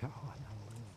God, unbelievable.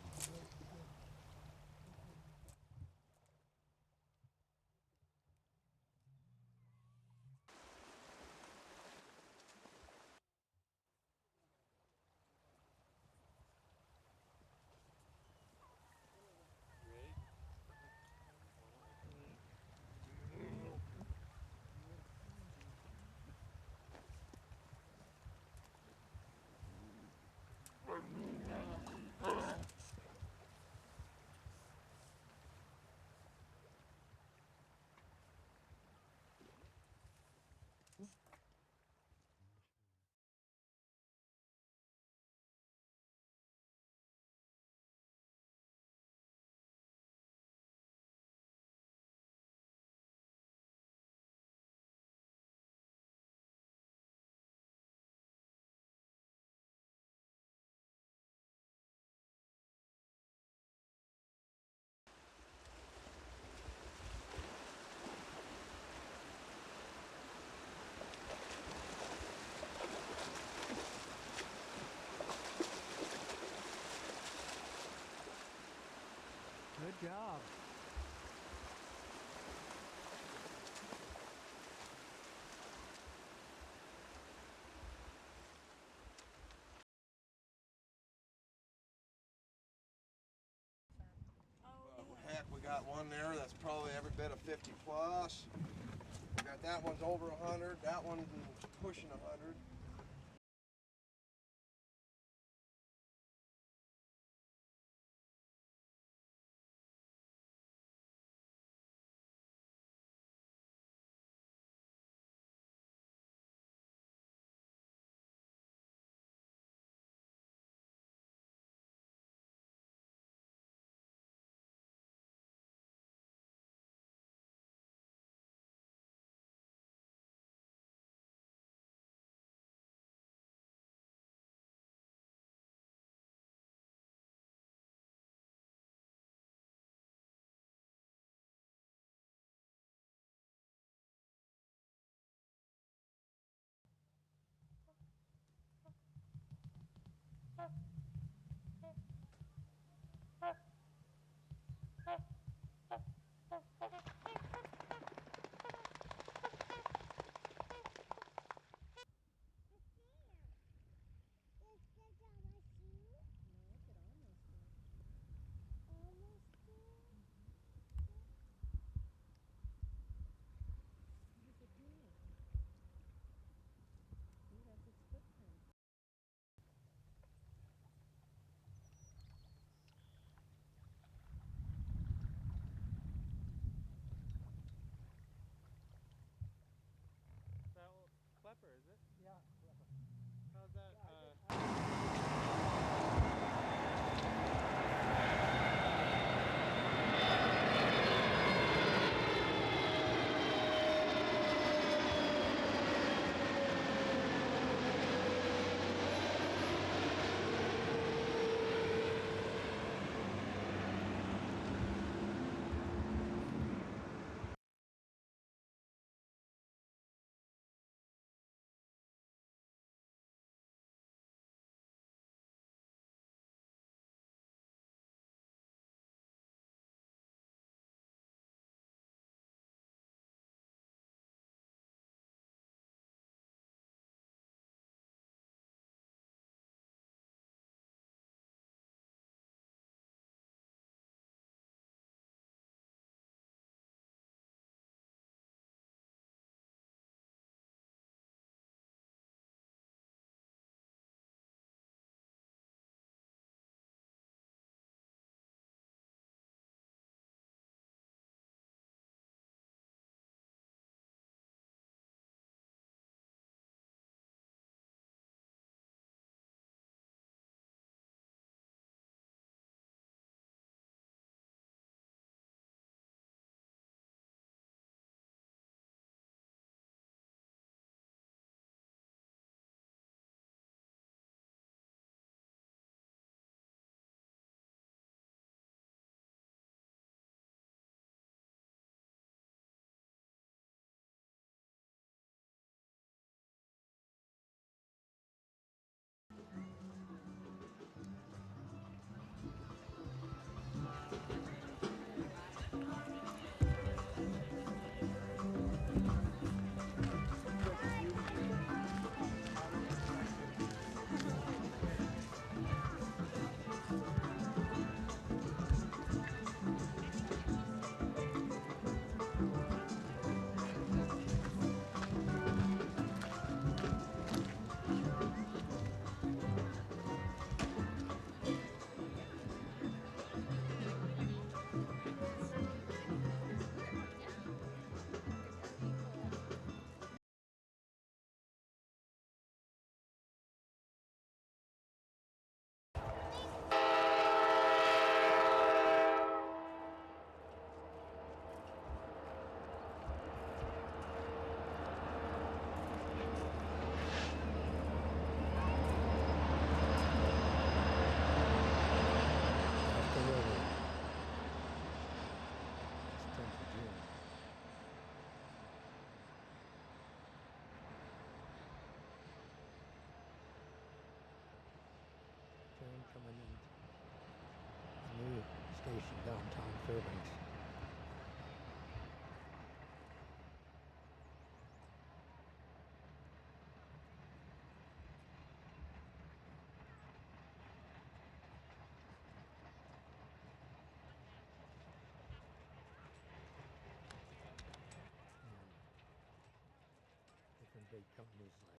Good job. Heck, we got one there that's probably every bit of 50 plus. We got that one's over 100, that one's pushing 100. station downtown Fairbanks. Different big companies like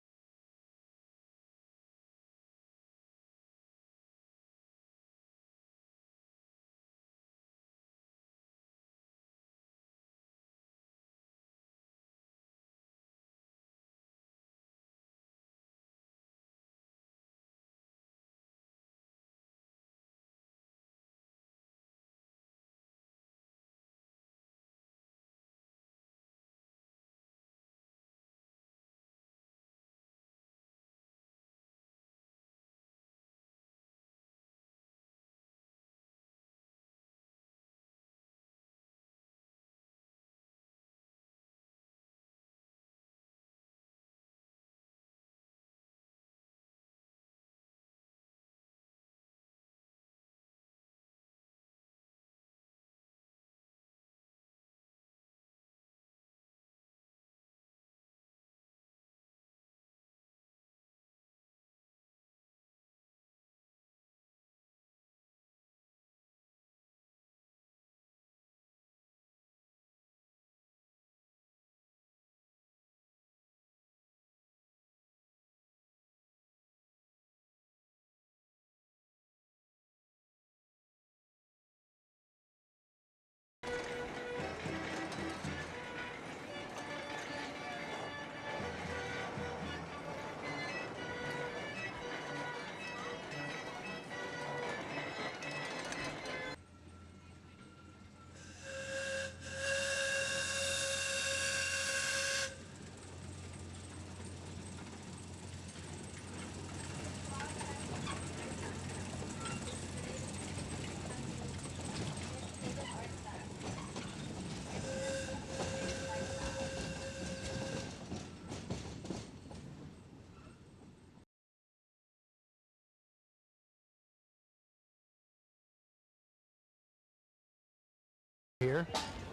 here.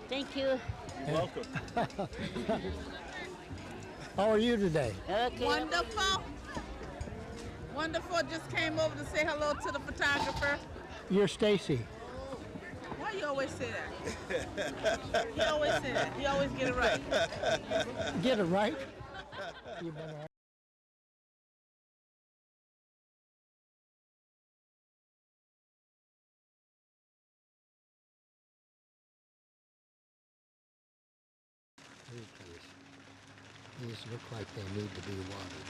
Thank you. Welcome. How are you today? Okay. Wonderful. Wonderful. Just came over to say hello to the photographer. You're Stacy. Why you always say that? He always say that. He always get it right. Get it right? You better. These look like they need to be watered.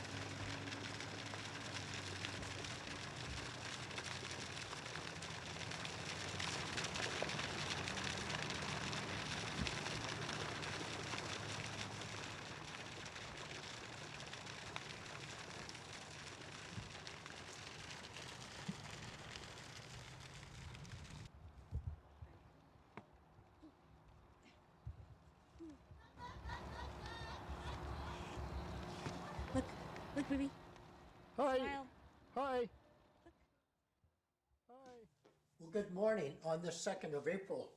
Look, look, baby. Hi. Smile. Hi. Hi. Well, good morning on the 2nd of April,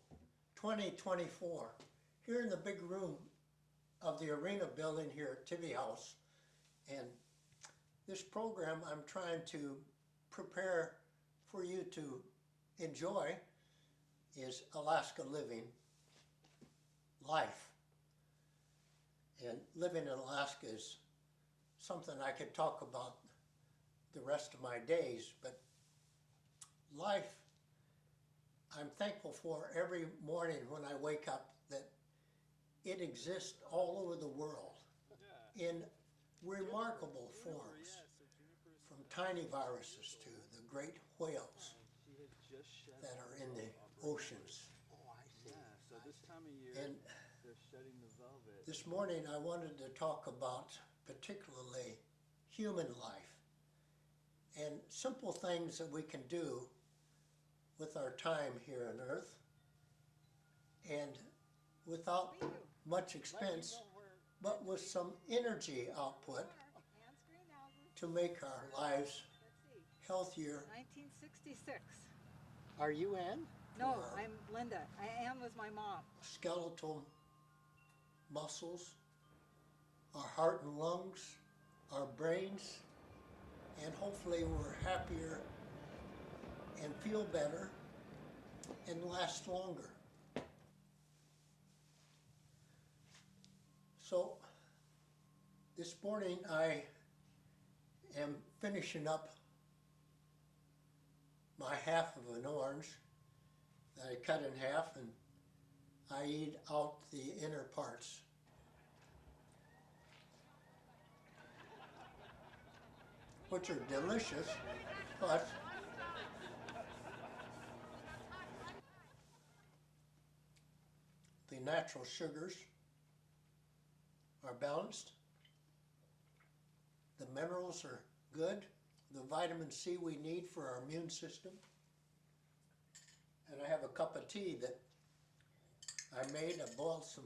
2024. Here in the big room of the Arena building here at Tibby House. And this program I'm trying to prepare for you to enjoy is Alaska Living Life. And living in Alaska is something I could talk about the rest of my days, but life, I'm thankful for every morning when I wake up that it exists all over the world in remarkable forms, from tiny viruses to the great whales that are in the oceans. So this time of year, And they're shedding the velvet. this morning I wanted to talk about particularly human life and simple things that we can do with our time here on Earth and without much expense, but with some energy output to make our lives healthier. 1966. Are you in? No, for I'm Linda. Ann was my mom. skeletal muscles, our heart and lungs, our brains, and hopefully we're happier and feel better and last longer. So this morning I am finishing up my half of an orange that I cut in half, and I eat out the inner parts. Which are delicious, but the natural sugars are balanced, the minerals are good, the vitamin C we need for our immune system, and I have a cup of tea that I made. I boiled some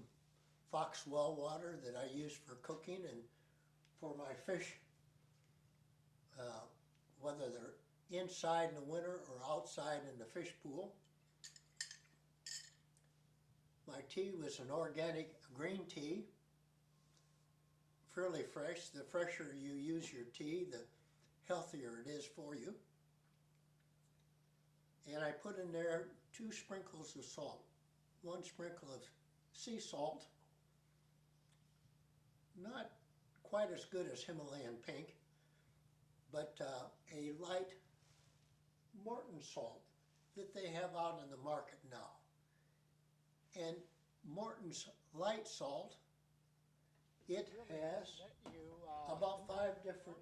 fox well water that I use for cooking and for my fish, whether they're inside in the winter or outside in the fish pool. My tea was an organic green tea, fairly fresh. The fresher you use your tea, the healthier it is for you. And I put in there 2 sprinkles of salt, 1 sprinkle of sea salt, not quite as good as Himalayan pink, but a light Morton salt that they have out in the market now. And Morton's light salt, it has about 5 different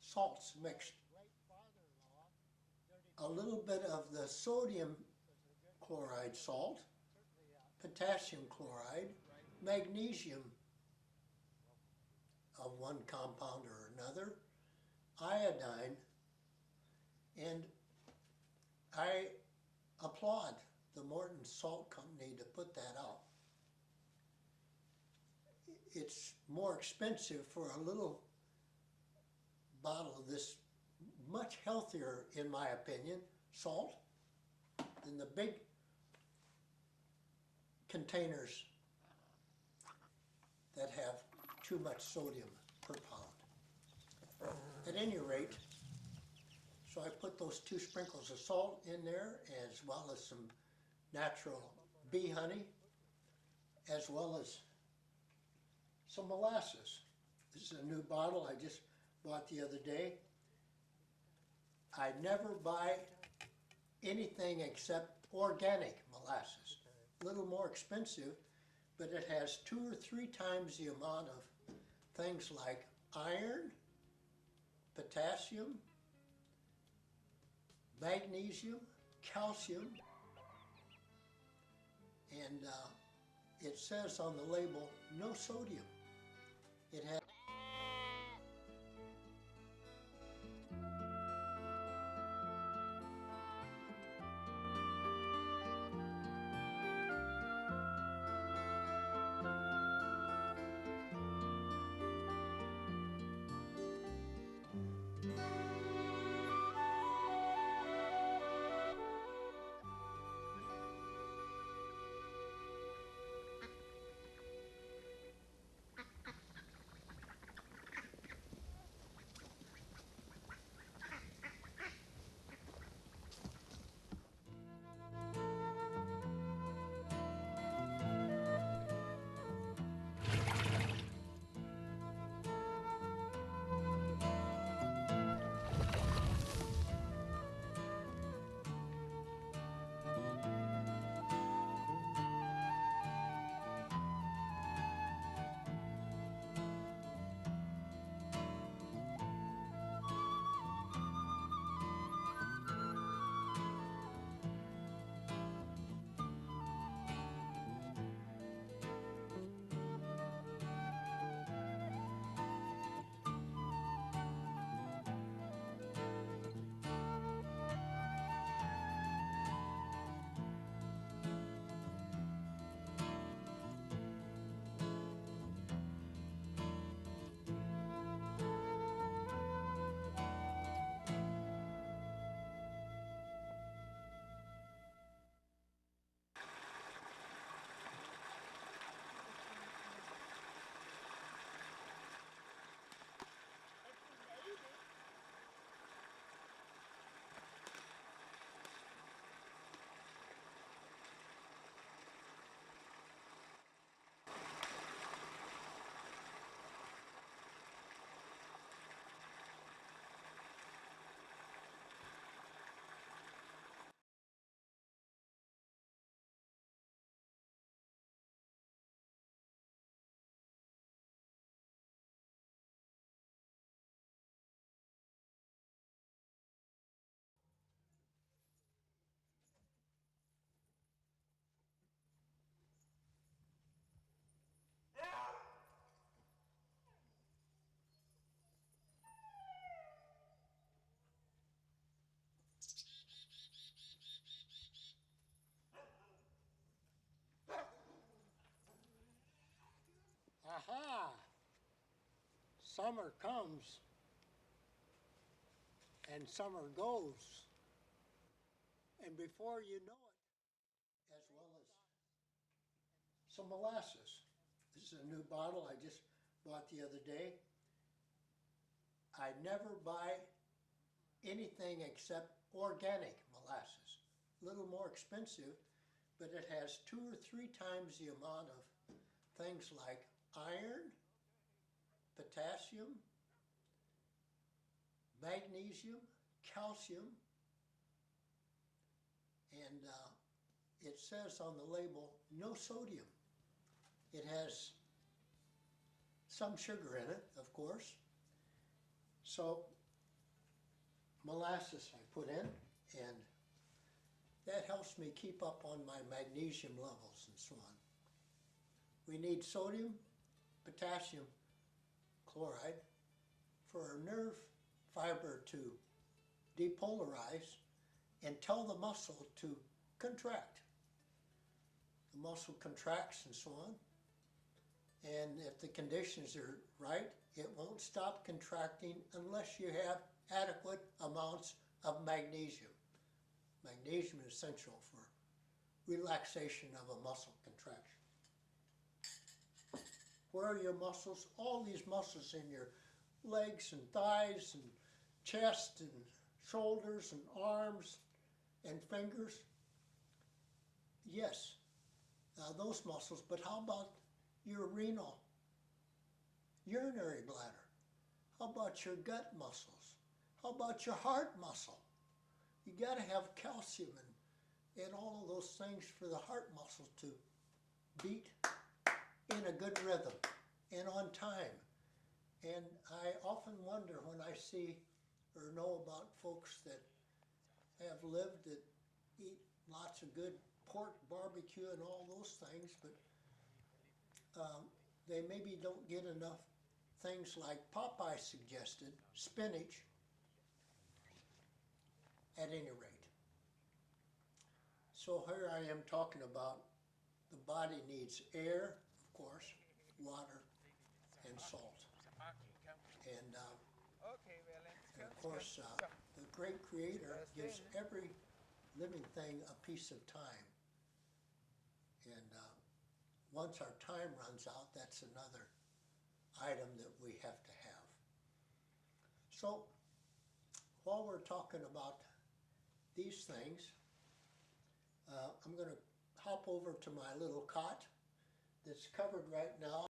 salts mixed. A little bit of the sodium chloride salt, potassium chloride, magnesium of one compound or another, iodine, and I applaud the Morton Salt Company to put that out. It's more expensive for a little bottle of this, much healthier, in my opinion, salt than the big containers that have too much sodium per pound. At any rate, so I put those 2 sprinkles of salt in there, as well as some natural bee honey, as well as some molasses. This is a new bottle I just bought the other day. I never buy anything except organic molasses. A little more expensive, but it has 2 or 3 times the amount of things like iron, potassium, magnesium, calcium, and it says on the label, no sodium. It has summer comes and summer goes, and before you know it, as well as some molasses. This is a new bottle I just bought the other day. I never buy anything except organic molasses. A little more expensive, but it has 2 or 3 times the amount of things like iron, potassium, magnesium, calcium, and it says on the label, no sodium. It has some sugar in it, of course. So molasses I put in, and that helps me keep up on my magnesium levels and so on. We need sodium, potassium chloride for our nerve fiber to depolarize and tell the muscle to contract. The muscle contracts and so on. And if the conditions are right, it won't stop contracting unless you have adequate amounts of magnesium. Magnesium is essential for relaxation of a muscle contraction. Where are your muscles? All these muscles in your legs and thighs and chest and shoulders and arms and fingers. Yes, those muscles, but how about your renal, urinary bladder? How about your gut muscles? How about your heart muscle? You got to have calcium and all of those things for the heart muscle to beat in a good rhythm and on time. And I often wonder when I see or know about folks that have lived that eat lots of good pork barbecue and all those things, but they maybe don't get enough things like Popeye suggested, spinach, at any rate. So here I am talking about the body needs air, of course, water, and salt. And of course, the great Creator gives every living thing a piece of time. And once our time runs out, that's another item that we have to have. So while we're talking about these things, I'm going to hop over to my little cot that's covered right now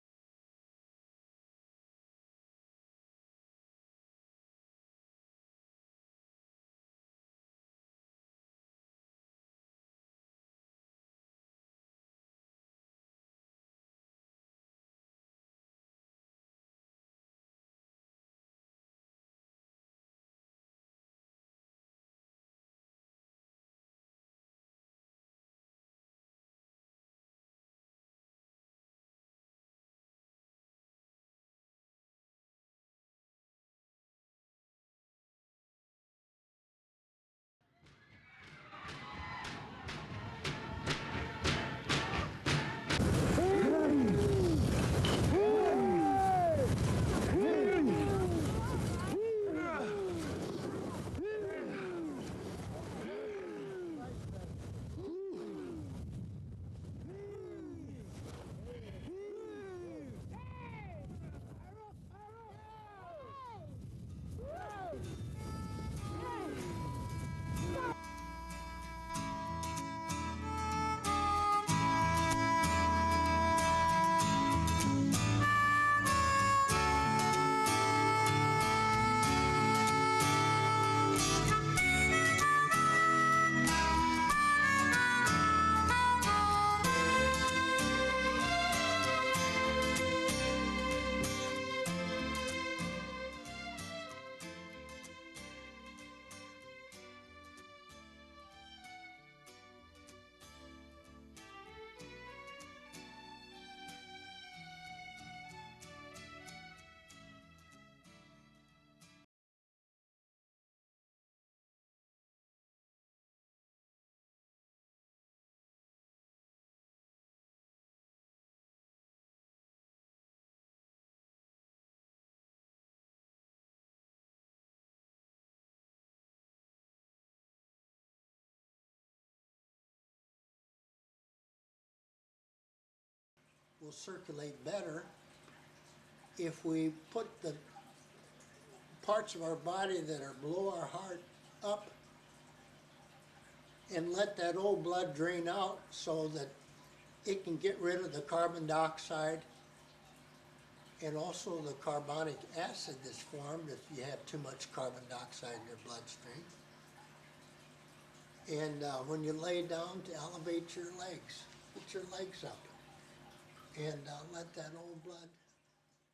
will circulate better if we put the parts of our body that are below our heart up and let that old blood drain out so that it can get rid of the carbon dioxide and also the carbonic acid that's formed if you have too much carbon dioxide in your bloodstream. And when you lay down, to elevate your legs, get your legs up and let that old blood